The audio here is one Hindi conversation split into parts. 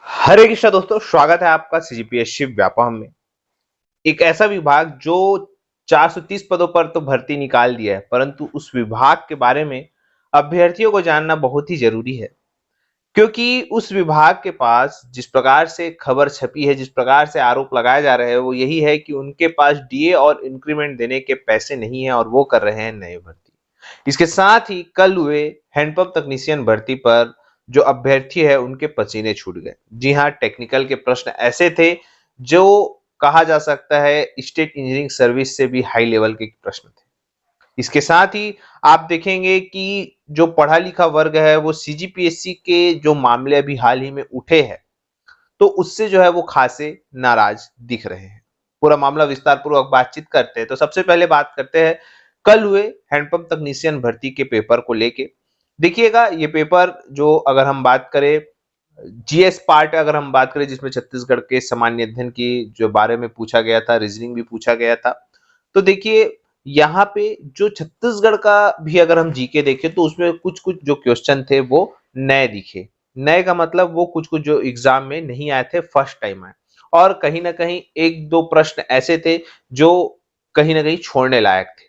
हरे कृष्णा दोस्तों, स्वागत है आपका सीजीपीएससी व्यापम में। एक ऐसा विभाग जो 430 पदों पर तो भर्ती निकाल दिया है, परंतु उस विभाग के बारे में अभ्यर्थियों को जानना बहुत ही जरूरी है। क्योंकि उस विभाग के पास जिस प्रकार से खबर छपी है, जिस प्रकार से आरोप लगाए जा रहे हैं, वो यही है कि उनके पास डीए और इंक्रीमेंट देने के पैसे नहीं है और वो कर रहे हैं नए भर्ती। इसके साथ ही कल हुए हैंडपंप तकनीशियन भर्ती पर जो अभ्यर्थी है उनके पसीने छूट गए। जी हाँ, टेक्निकल के प्रश्न ऐसे थे जो कहा जा सकता है स्टेट इंजीनियरिंग सर्विस से भी हाई लेवल के प्रश्न थे। इसके साथ ही आप देखेंगे कि जो पढ़ा लिखा वर्ग है वो सीजीपीएससी के जो मामले अभी हाल ही में उठे हैं, तो उससे जो है वो खासे नाराज दिख रहे हैं। पूरा मामला विस्तार पूर्वक बातचीत करते हैं। तो सबसे पहले बात करते हैं कल हुए हैंडपंप तकनीशियन भर्ती के पेपर को लेके। देखिएगा, ये पेपर जो अगर हम बात करें जीएस पार्ट, अगर हम बात करें जिसमें छत्तीसगढ़ के सामान्य अध्ययन की जो बारे में पूछा गया था, रीजनिंग भी पूछा गया था। तो देखिए, यहाँ पे जो छत्तीसगढ़ का भी अगर हम जीके देखें तो उसमें कुछ कुछ जो क्वेश्चन थे वो नए दिखे। नए का मतलब वो कुछ कुछ जो एग्जाम में नहीं आए थे, फर्स्ट टाइम आए। और कहीं ना कहीं एक दो प्रश्न ऐसे थे जो कहीं ना कहीं छोड़ने लायक थे।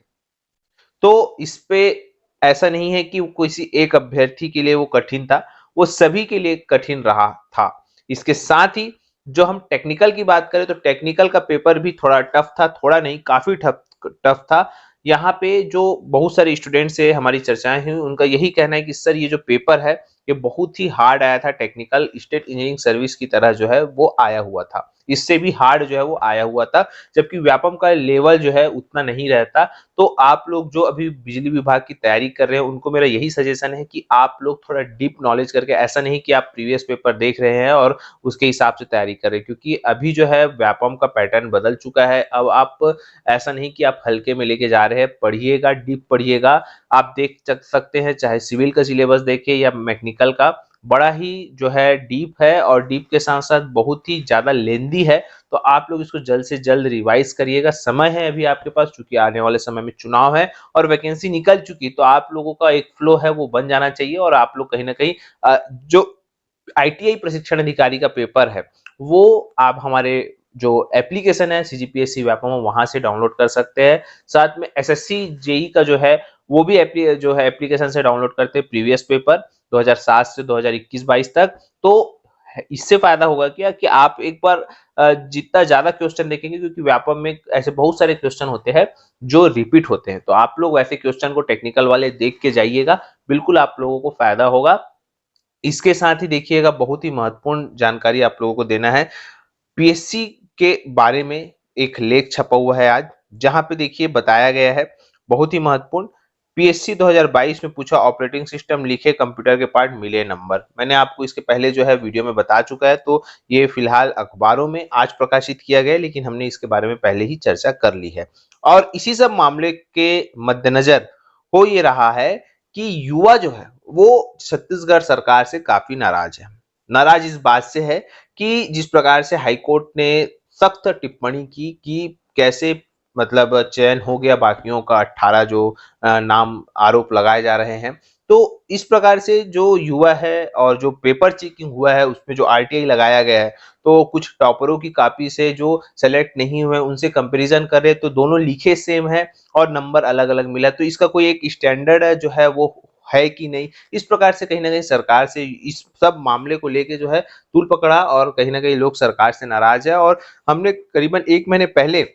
तो इस पे ऐसा नहीं है कि वो किसी एक अभ्यर्थी के लिए वो कठिन था, वो सभी के लिए कठिन रहा था। इसके साथ ही जो हम टेक्निकल की बात करें तो टेक्निकल का पेपर भी थोड़ा टफ था, थोड़ा नहीं काफी टफ टफ था। यहाँ पे जो बहुत सारे स्टूडेंट से हमारी चर्चाएं हुई, उनका यही कहना है कि सर ये जो पेपर है ये बहुत ही हार्ड आया था, टेक्निकल स्टेट इंजीनियरिंग सर्विस की तरह जो है वो आया हुआ था, इससे भी हार्ड जो है वो आया हुआ था। जबकि व्यापम का लेवल जो है उतना नहीं रहता। तो आप लोग जो अभी बिजली विभाग की तैयारी कर रहे हैं उनको मेरा यही सजेशन है कि आप लोग थोड़ा डीप नॉलेज करके, ऐसा नहीं कि आप प्रीवियस पेपर देख रहे हैं और उसके हिसाब से तैयारी कर रहे हैं, क्योंकि अभी जो है व्यापम का पैटर्न बदल चुका है। अब आप ऐसा नहीं कि आप हल्के में लेके जा रहे हैं, पढ़िएगा, डीप पढ़िएगा। आप देख सकते हैं चाहे सिविल का सिलेबस देखे या मैकेनिकल का, बड़ा ही जो है डीप है और डीप के साथ साथ बहुत ही ज्यादा लेंदी है। तो आप लोग इसको जल्द से जल्द रिवाइज करिएगा, समय है अभी आपके पास, क्योंकि आने वाले समय में चुनाव है और वैकेंसी निकल चुकी, तो आप लोगों का एक फ्लो है वो बन जाना चाहिए। और आप लोग कहीं ना कहीं जो आईटीआई प्रशिक्षण अधिकारी का पेपर है वो आप हमारे जो एप्लीकेशन है सीजीपीएससी व्यापम, वहां से डाउनलोड कर सकते हैं। साथ में एसएससी जेई का जो है वो भी जो है एप्लीकेशन से डाउनलोड करते हैं, प्रीवियस पेपर 2007 से 2021-22 तक। तो इससे फायदा होगा क्या कि आप एक बार जितना ज्यादा क्वेश्चन देखेंगे, क्योंकि व्यापम में ऐसे बहुत सारे क्वेश्चन होते हैं जो रिपीट होते हैं, तो आप लोग वैसे क्वेश्चन को टेक्निकल वाले देख के जाइएगा, बिल्कुल आप लोगों को फायदा होगा। इसके साथ ही देखिएगा, बहुत ही महत्वपूर्ण जानकारी आप लोगों को देना है। पीएससी के बारे में एक लेख छपा हुआ है आज, जहां पे देखिए बताया गया है, बहुत ही महत्वपूर्ण। पीएससी 2022 में पूछा, ऑपरेटिंग सिस्टम लिखे, कंप्यूटर के पार्ट मिले नंबर। मैंने आपको इसके पहले जो है वीडियो में बता चुका है, तो ये फिलहाल अखबारों में आज प्रकाशित किया गया, लेकिन हमने इसके बारे में पहले ही चर्चा कर ली है। और इसी सब मामले के मद्देनजर हो ये रहा है कि युवा जो है वो छत्तीसगढ़ सरकार से काफी नाराज है। नाराज इस बात से है कि जिस प्रकार से हाईकोर्ट ने सख्त टिप्पणी की कि कैसे मतलब चयन हो गया बाकियों का 18 जो नाम आरोप लगाए जा रहे हैं। तो इस प्रकार से जो युवा है और जो पेपर चेकिंग हुआ है उसमें जो आरटीआई लगाया गया है, तो कुछ टॉपरों की कॉपी से जो सेलेक्ट नहीं हुए उनसे कंपैरिजन कर रहे, तो दोनों लिखे सेम है और नंबर अलग अलग मिला। तो इसका कोई एक स्टैंडर्ड जो है वो है कि नहीं, इस प्रकार से कहीं ना कहीं सरकार से इस सब मामले को लेके जो है तूल पकड़ा और कहीं ना कहीं लोग सरकार से नाराज है। और हमने करीबन 1 महीने पहले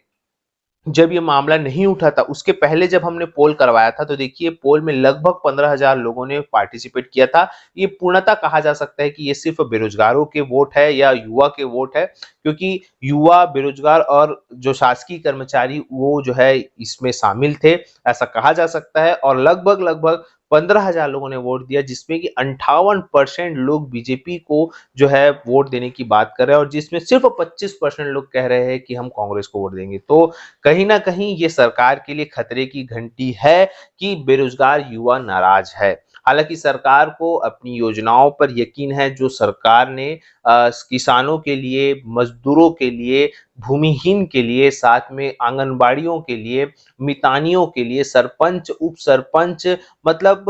जब ये मामला नहीं उठा था, उसके पहले जब हमने पोल करवाया था, तो देखिए पोल में लगभग 15,000 लोगों ने पार्टिसिपेट किया था। ये पूर्णतः कहा जा सकता है कि ये सिर्फ बेरोजगारों के वोट है या युवा के वोट है, क्योंकि युवा, बेरोजगार और जो शासकीय कर्मचारी वो जो है इसमें शामिल थे, ऐसा कहा जा सकता है। और लगभग लगभग 15,000 लोगों ने वोट दिया, जिसमें कि 58% लोग बीजेपी को जो है वोट देने की बात कर रहे हैं और जिसमें सिर्फ 25% लोग कह रहे हैं कि हम कांग्रेस को वोट देंगे। तो कहीं ना कहीं ये सरकार के लिए खतरे की घंटी है कि बेरोजगार युवा नाराज है। हालांकि सरकार को अपनी योजनाओं पर यकीन है, जो सरकार ने किसानों के लिए, मजदूरों के लिए, भूमिहीन के लिए, साथ में आंगनबाड़ियों के लिए, मितानियों के लिए, सरपंच, उप सरपंच, मतलब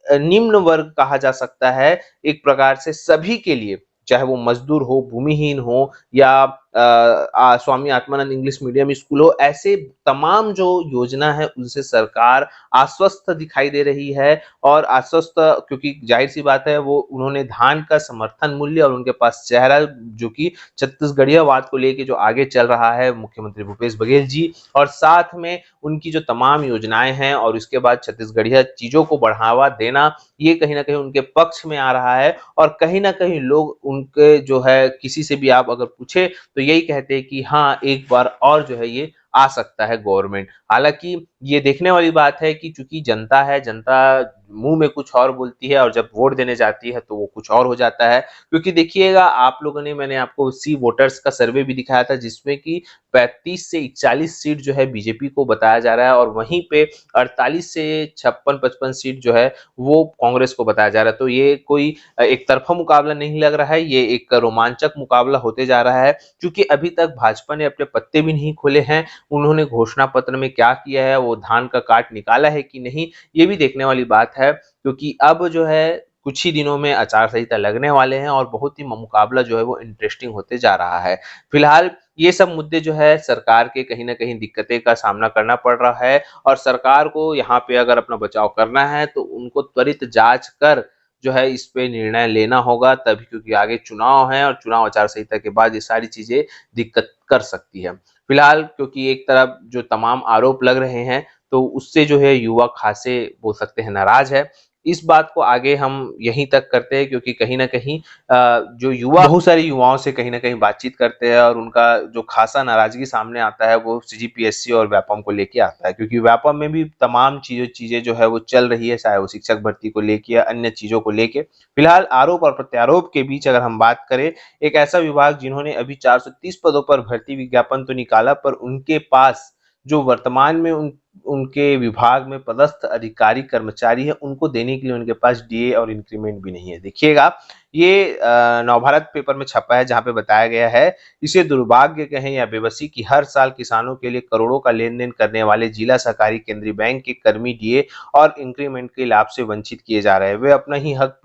निम्न वर्ग कहा जा सकता है एक प्रकार से, सभी के लिए चाहे वो मजदूर हो, भूमिहीन हो या Swami Atmanand English medium school हो, ऐसे तमाम जो योजना है उनसे सरकार आश्वस्त दिखाई दे रही है। और आश्वस्त क्योंकि जाहिर सी बात है वो उन्होंने धान का समर्थन मूल्य और उनके पास चेहरा जो कि छत्तीसगढ़ियावाद को लेके जो आगे चल रहा है मुख्यमंत्री भूपेश बघेल जी, और साथ में उनकी जो तमाम योजनाएं हैं और इसके बाद छत्तीसगढ़िया चीजों को बढ़ावा देना, ये कहीं ना कहीं उनके पक्ष में आ रहा है। और कहीं ना कहीं लोग उनके जो है किसी से भी आप अगर पूछे तो यही कहते हैं कि हाँ एक बार और जो है ये आ सकता है गवर्नमेंट। हालांकि ये देखने वाली बात है कि चूंकि जनता है, जनता मुंह में कुछ और बोलती है और जब वोट देने जाती है तो वो कुछ और हो जाता है। क्योंकि देखिएगा आप लोगों ने, मैंने आपको सी वोटर्स का सर्वे भी दिखाया था जिसमें कि 35 से 41 सीट जो है बीजेपी को बताया जा रहा है और वहीं पे 48 से 56-55 सीट जो है वो कांग्रेस को बताया जा रहा है। तो ये कोई एक तरफा मुकाबला नहीं लग रहा है, ये एक रोमांचक मुकाबला होते जा रहा है। क्योंकि अभी तक भाजपा ने अपने पत्ते भी नहीं खोले हैं, उन्होंने घोषणा पत्र में क्या किया है, वो धान का काट निकाला है कि नहीं, ये भी देखने वाली बात है। क्योंकि अब जो है कुछ ही दिनों में आचार संहिता लगने वाले हैं और बहुत ही मुकाबला जो है वो इंटरेस्टिंग होते जा रहा है। फिलहाल ये सब मुद्दे जो है सरकार के कहीं ना कहीं दिक्कतें का सामना करना पड़ रहा है और सरकार को यहाँ पे अगर अपना बचाव करना है तो उनको त्वरित जांच कर जो है इस पे निर्णय लेना होगा तभी, क्योंकि आगे चुनाव है और चुनाव आचार संहिता के बाद ये सारी चीजें दिक्कत कर सकती है। फिलहाल क्योंकि एक तरफ जो तमाम आरोप लग रहे हैं तो उससे जो है युवा खासे बोल सकते हैं नाराज है। इस बात को आगे हम यहीं तक करते हैं क्योंकि कहीं ना कहीं जो युवा बहुत सारे युवाओं से कहीं ना कहीं बातचीत करते हैं और उनका जो खासा नाराजगी सामने आता है वो सीजीपीएससी और व्यापम को लेके आता है। क्योंकि व्यापम में भी तमाम चीजें जो है वो चल रही है, चाहे वो शिक्षक भर्ती को लेके या अन्य चीजों को लेके। फिलहाल आरोप और प्रत्यारोप के बीच अगर हम बात करें, एक ऐसा विभाग जिन्होंने अभी 430 पदों पर भर्ती विज्ञापन तो निकाला पर उनके पास जो वर्तमान में उनके विभाग में पदस्थ अधिकारी कर्मचारी है उनको देने के लिए उनके पास डीए और इंक्रीमेंट भी नहीं है। देखिएगा ये नवभारत पेपर में छपा है जहां पे बताया गया है, इसे दुर्भाग्य कहें या बेबसी की हर साल किसानों के लिए करोड़ों का लेन देन करने वाले जिला सहकारी केंद्रीय बैंक के कर्मी डीए और इंक्रीमेंट के लाभ से वंचित किए जा रहे हैं। वे अपना ही हक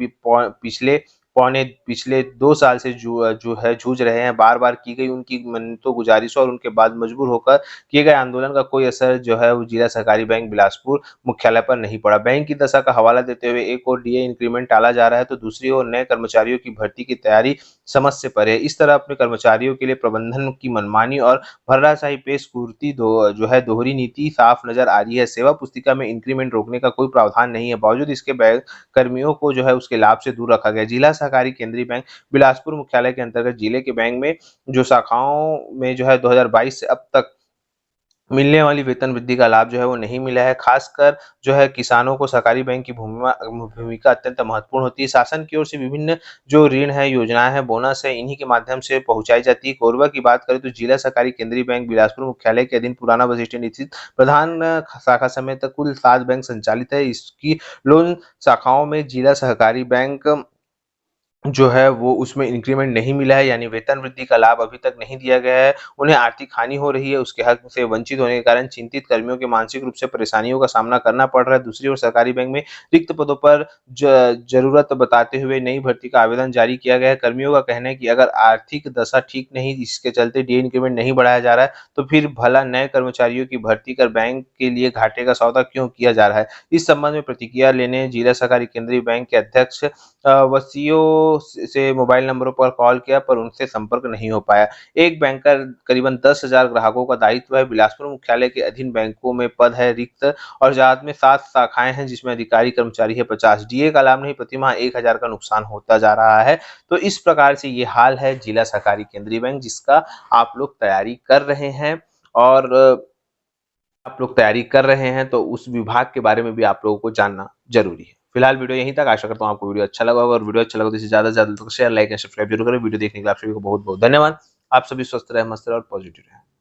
पिछले 2 साल से जो है जूझ रहे हैं। बार बार की गई उनकी मिन्नतों गुजारिशों और उनके बाद मजबूर होकर किए गए आंदोलन का कोई असर जो है वो जिला सहकारी बैंक बिलासपुर मुख्यालय पर नहीं पड़ा। बैंक की दशा का हवाला देते हुए एक और डीए इंक्रीमेंट टाला जा रहा है तो दूसरी ओर नए कर्मचारियों की भर्ती की तैयारी समझ से परे है। इस तरह अपने कर्मचारियों के लिए प्रबंधन की मनमानी और भर्राशाही पेश कुर्ती जो है दोहरी नीति साफ नजर आ रही है। सेवा पुस्तिका में इंक्रीमेंट रोकने का कोई प्रावधान नहीं है, बावजूद इसके बैंक कर्मियों को जो है उसके लाभ से दूर रखा गया। जिला सहकारी केंद्रीय बैंक बिलासपुर मुख्यालय के अंतर्गत जिले के बैंक में जो शाखाओं में जो है 2022 से अब तक मिलने वाली वेतन वृद्धि का लाभ जो है वो नहीं मिला है। खासकर जो है किसानों को सहकारी बैंक की भूमिका अत्यंत महत्वपूर्ण होती है। शासन की ओर से विभिन्न जो ऋण है, योजनाएं हैं, बोनस है, इन्हीं के माध्यम से पहुंचाई जाती है। कोरबा की बात करें तो जिला सहकारी केंद्रीय बैंक बिलासपुर मुख्यालय के अधीन पुराना बस स्टैंड स्थित प्रधान शाखा समेत कुल 7 बैंक संचालित है। इसकी लोन शाखाओं में जिला सहकारी बैंक जो है वो उसमें इंक्रीमेंट नहीं मिला है, यानी वेतन वृद्धि का लाभ अभी तक नहीं दिया गया है। उन्हें आर्थिक हानि हो रही है, उसके हक से वंचित होने के कारण चिंतित कर्मियों के मानसिक रूप से परेशानियों का सामना करना पड़ रहा है। दूसरी ओर सरकारी बैंक में रिक्त पदों पर जरूरत बताते हुए नई भर्ती का आवेदन जारी किया गया है। कर्मियों का कहना है कि अगर आर्थिक दशा ठीक नहीं, इसके चलते डे इंक्रीमेंट नहीं बढ़ाया जा रहा है तो फिर भला नए कर्मचारियों की भर्ती कर बैंक के लिए घाटे का सौदा क्यों किया जा रहा है। इस संबंध में प्रतिक्रिया लेने जिला सहकारी केंद्रीय बैंक के अध्यक्ष वसीओ से मोबाइल नंबरों पर कॉल किया पर उनसे संपर्क नहीं हो पाया। एक बैंकर करीबन 10,000 ग्राहकों का दायित्व है। बिलासपुर मुख्यालय के अधीन बैंकों में पद है रिक्त और जात में 7 शाखाएं हैं जिसमें अधिकारी कर्मचारी है 50। डीए का लाभ नहीं, प्रतिमाह 1,000 का नुकसान होता जा रहा है। तो इस प्रकार से ये हाल है जिला सहकारी केंद्रीय बैंक जिसका आप लोग तैयारी कर रहे हैं और तो उस विभाग के बारे में भी आप लोगों को जानना जरूरी है। फिलहाल वीडियो यहीं तक, आशा करता हूं आपको वीडियो अच्छा लगा होगा और वीडियो अच्छा लगा तो इसे ज्यादा से ज्यादा शेयर, लाइक एंड सब्सक्राइब जरूर करें। वीडियो देखने के लिए आप सभी को बहुत बहुत धन्यवाद। आप सभी स्वस्थ रहे, मस्त रहे और पॉजिटिव रहे।